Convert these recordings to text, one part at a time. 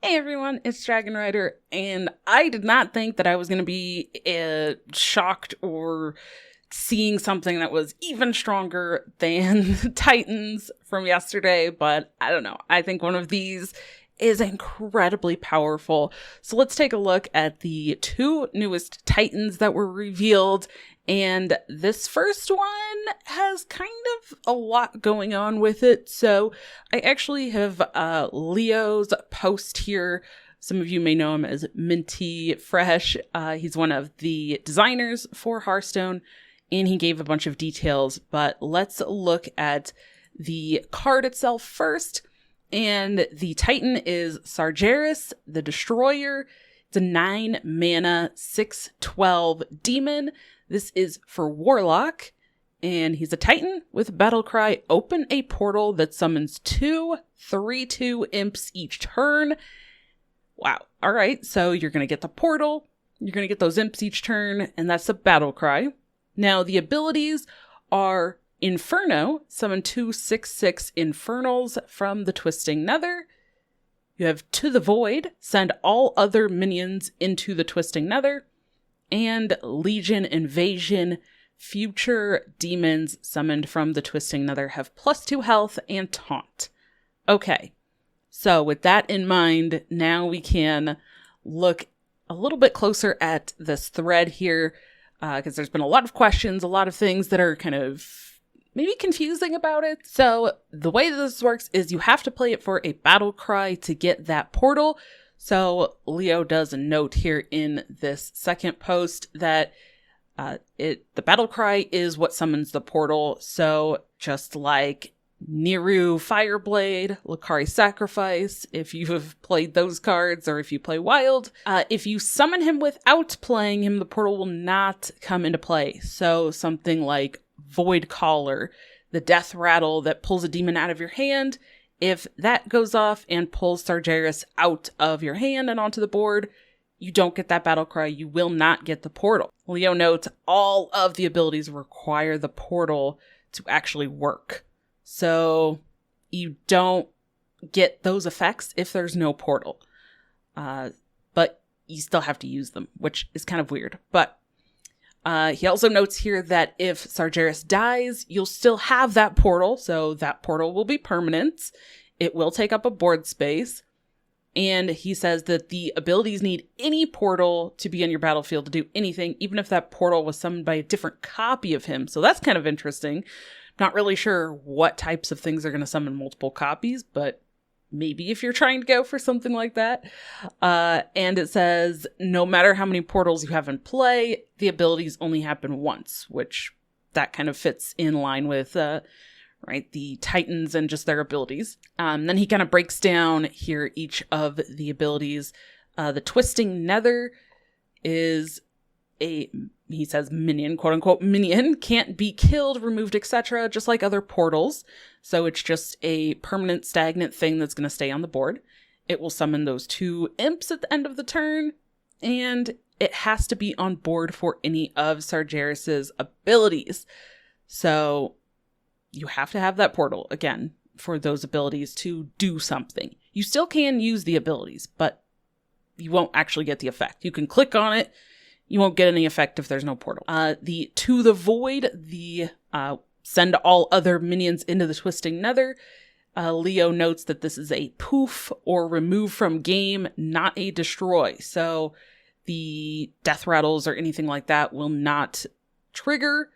Hey everyone, it's Dragon Rider, and I did not think that I was going to be shocked or seeing something that was even stronger than Titans from yesterday, but I don't know. I think one of these is incredibly powerful. So let's take a look at the two newest Titans that were revealed. And this first one has kind of a lot going on with it. So I actually have Leo's post here. Some of you may know him as Minty Fresh. He's one of the designers for Hearthstone, and he gave a bunch of details. But let's look at the card itself first. And the Titan is Sargeras, the Destroyer. It's a 9-mana, 6/12 demon. This is for Warlock, and he's a Titan with Battlecry. Open a portal that summons 2 3/2 imps each turn. Wow. All right, so you're going to get the portal, you're going to get those imps each turn, and that's the Battlecry. Now, the abilities are Inferno, summon 2 6/6 Infernals from the Twisting Nether. You have To the Void, send all other minions into the Twisting Nether. And Legion Invasion, future demons summoned from the Twisting Nether have +2 health and taunt. Okay, so with that in mind, now we can look a little bit closer at this thread here, because there's been a lot of questions, a lot of things that are kind of maybe confusing about it. So the way that this works is you have to play it for a battle cry to get that portal. So Leo does a note here in this second post that the battle cry is what summons the portal. So just like Niru Fireblade, Lakari Sacrifice, if you have played those cards or if you play Wild, if you summon him without playing him, the portal will not come into play. So something like Void Caller, the Death Rattle that pulls a demon out of your hand. If that goes off and pulls Sargeras out of your hand and onto the board, you don't get that battle cry. You will not get the portal. Leo notes all of the abilities require the portal to actually work. So you don't get those effects if there's no portal. But you still have to use them, which is kind of weird. But he also notes here that if Sargeras dies, you'll still have that portal, so that portal will be permanent. It will take up a board space. And he says that the abilities need any portal to be on your battlefield to do anything, even if that portal was summoned by a different copy of him. So that's kind of interesting. Not really sure what types of things are going to summon multiple copies, but maybe if you're trying to go for something like that. And it says, no matter how many portals you have in play, the abilities only happen once, which that kind of fits in line with, the Titans and just their abilities. Then he kind of breaks down here each of the abilities. The Twisting Nether is he says minion, quote unquote minion, can't be killed, removed, etc., just like other portals. So it's just a permanent stagnant thing that's going to stay on the board. It will summon those 2 imps at the end of the turn, and it has to be on board for any of Sargeras' abilities. So you have to have that portal, again, for those abilities to do something. You still can use the abilities, but you won't actually get the effect. You can click on it. You won't get any effect if there's no portal. The To the Void, the send all other minions into the Twisting Nether. Leo notes that this is a poof or remove from game, not a destroy. So the death rattles or anything like that will not trigger.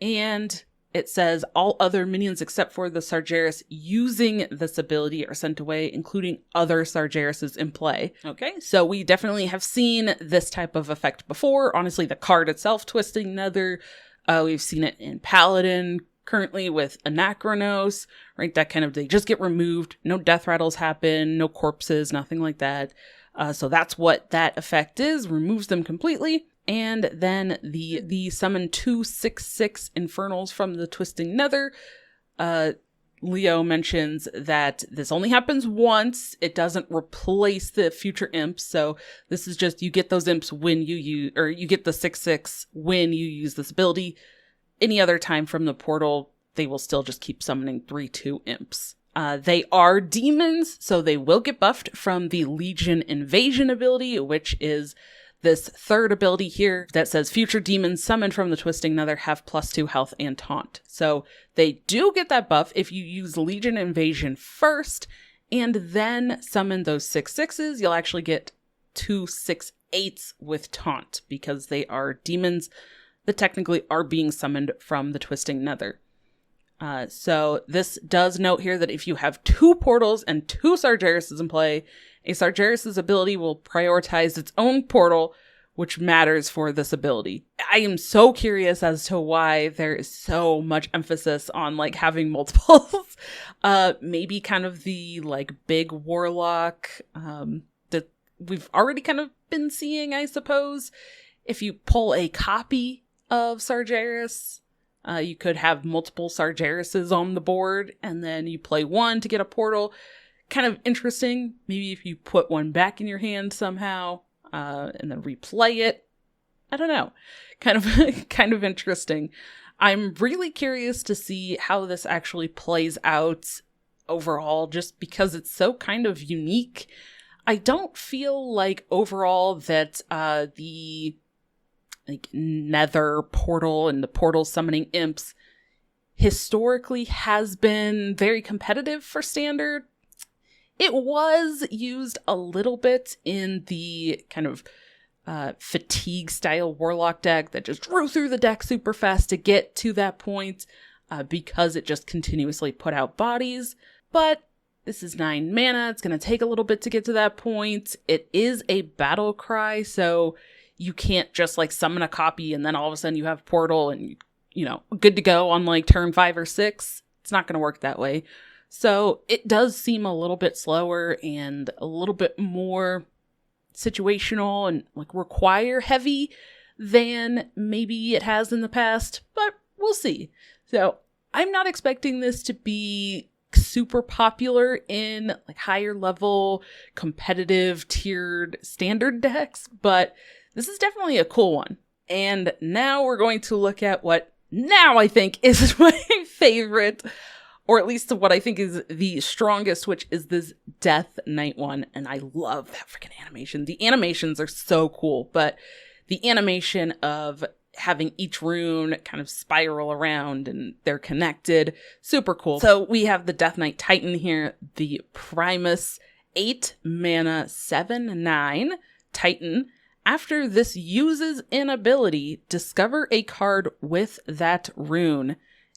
And it says all other minions except for the Sargeras using this ability are sent away, including other Sargerases in play. Okay, so we definitely have seen this type of effect before. Honestly, the card itself, Twisting Nether, we've seen it in Paladin currently with Anachronos, right? That kind of, they just get removed. No death rattles happen, no corpses, nothing like that. So that's what that effect is, removes them completely. And then the summon 2 6/6 Infernals from the Twisting Nether. Leo mentions that this only happens once. It doesn't replace the future imps. So this is just, you get those imps when you use, or you get the 6/6 when you use this ability. Any other time from the portal, they will still just keep summoning 3/2 imps. They are demons, so they will get buffed from the Legion Invasion ability, which is this third ability here that says future demons summoned from the Twisting Nether have +2 health and taunt. So they do get that buff if you use Legion Invasion first and then summon those 6/6s. You'll actually get 2 6/8s with taunt because they are demons that technically are being summoned from the Twisting Nether. So this does note here that if you have 2 portals and 2 Sargeras in play, a Sargeras' ability will prioritize its own portal, which matters for this ability. I am so curious as to why there is so much emphasis on like having multiples. Maybe kind of the like big warlock that we've already kind of been seeing, I suppose. If you pull a copy of Sargeras, you could have multiple Sargerases on the board, and then you play one to get a portal. Kind of interesting. Maybe if you put one back in your hand somehow, and then replay it. I don't know. Kind of interesting. I'm really curious to see how this actually plays out overall, just because it's so kind of unique. I don't feel like overall that the like Nether portal and the portal summoning imps historically has been very competitive for standard. It was used a little bit in the kind of fatigue style warlock deck that just drew through the deck super fast to get to that point because it just continuously put out bodies. But this is 9 mana. It's going to take a little bit to get to that point. It is a battle cry, so you can't just like summon a copy and then all of a sudden you have portal and, you know, good to go on like turn 5 or 6. It's not going to work that way. So it does seem a little bit slower and a little bit more situational and like require heavy than maybe it has in the past, but we'll see. So I'm not expecting this to be super popular in like higher level competitive tiered standard decks, but this is definitely a cool one. And now we're going to look at what now I think is my favorite, or at least what I think is the strongest, which is this Death Knight one. And I love that freaking animation. The animations are so cool, but the animation of having each rune kind of spiral around and they're connected, super cool. So we have the Death Knight Titan here, the Primus 8 mana 7/9 Titan. After this uses an ability, discover a card with that rune.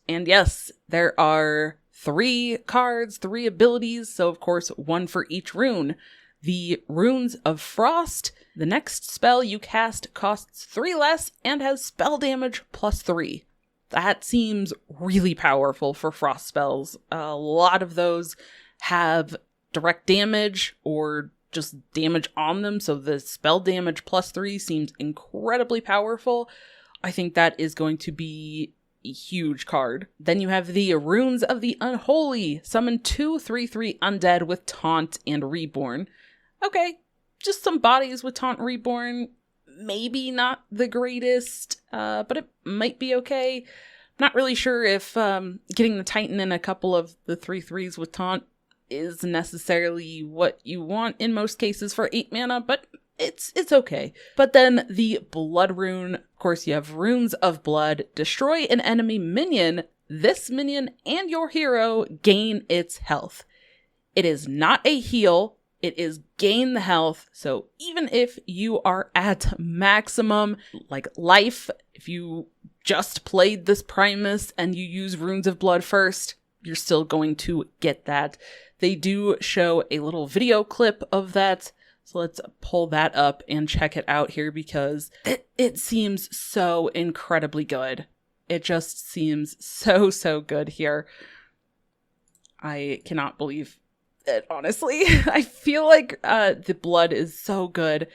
And yes, there are 3 cards, 3 abilities, so of course 1 for each rune. The Runes of Frost, the next spell you cast costs 3 less and has spell damage +3. That seems really powerful for frost spells. A lot of those have direct damage or just damage on them, so the spell damage +3 seems incredibly powerful. I think that is going to be a huge card. Then you have the Runes of the Unholy. Summon 2 3/3 undead with Taunt and Reborn. Okay, just some bodies with Taunt and Reborn. Maybe not the greatest, but it might be okay. Not really sure if getting the Titan in a couple of the 3/3s with Taunt is necessarily what you want in most cases for 8 mana, but it's okay. But then the Blood Rune, of course you have Runes of Blood. Destroy an enemy minion. This minion and your hero gain its health. It is not a heal, it is gain the health. So even if you are at maximum like life, if you just played this Primus and you use Runes of Blood first, you're still going to get that. They do show a little video clip of that, so let's pull that up and check it out here because it seems so incredibly good. It just seems so good here. I cannot believe it, honestly. I feel like the blood is so good.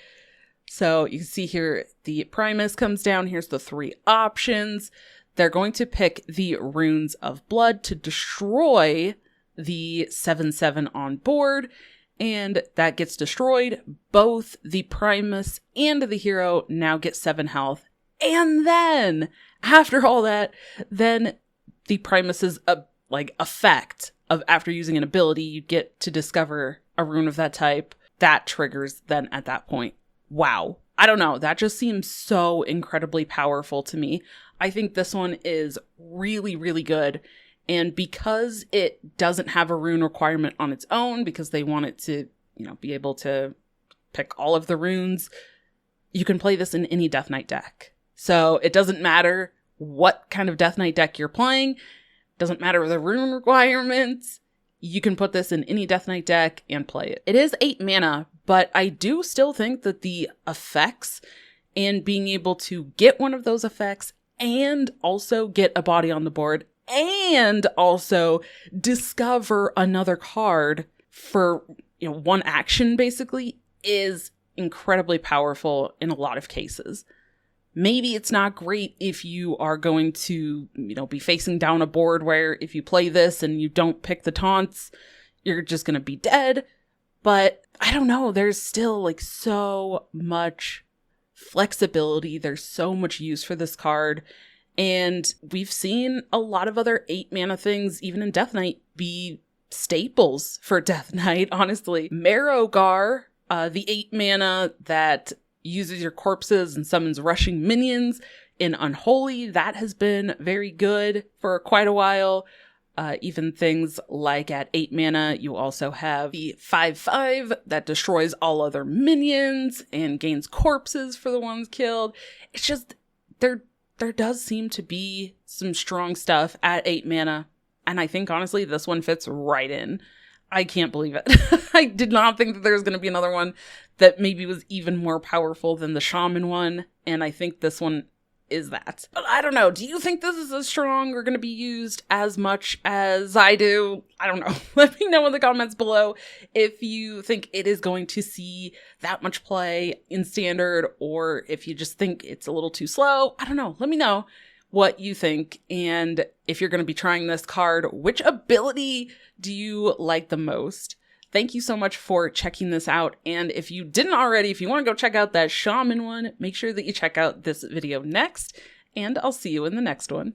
So you can see here, the Primus comes down. Here's the 3 options. They're going to pick the Runes of Blood to destroy the 7/7 on board, and that gets destroyed. Both the Primus and the hero now get 7 health. And then, after all that, then the Primus's effect of after using an ability, you get to discover a rune of that type. That triggers then at that point. Wow. I don't know. That just seems so incredibly powerful to me. I think this one is really, really good. And because it doesn't have a rune requirement on its own, because they want it to, be able to pick all of the runes, you can play this in any Death Knight deck. So it doesn't matter what kind of Death Knight deck you're playing. Doesn't matter the rune requirements. You can put this in any Death Knight deck and play it. It is 8 mana, but I do still think that the effects and being able to get one of those effects and also get a body on the board and also discover another card for, one action basically is incredibly powerful in a lot of cases. Maybe it's not great if you are going to, be facing down a board where if you play this and you don't pick the taunts, you're just going to be dead. But I don't know. There's still so much flexibility. There's so much use for this card. And we've seen a lot of other 8 mana things, even in Death Knight, be staples for Death Knight, honestly. Marrowgar, the 8 mana that uses your corpses and summons rushing minions in Unholy. That has been very good for quite a while. Even things like at 8 mana, you also have the 5/5 that destroys all other minions and gains corpses for the ones killed. It's just, there does seem to be some strong stuff at 8 mana. And I think, honestly, this one fits right in. I can't believe it. I did not think that there was going to be another one that maybe was even more powerful than the Shaman one. And I think this one is that. But I don't know. Do you think this is as strong or going to be used as much as I do? I don't know. Let me know in the comments below if you think it is going to see that much play in Standard, or if you just think it's a little too slow. I don't know. Let me know what you think. And if you're going to be trying this card, which ability do you like the most? Thank you so much for checking this out. And if you didn't already, if you want to go check out that Shaman one, make sure that you check out this video next. And I'll see you in the next one.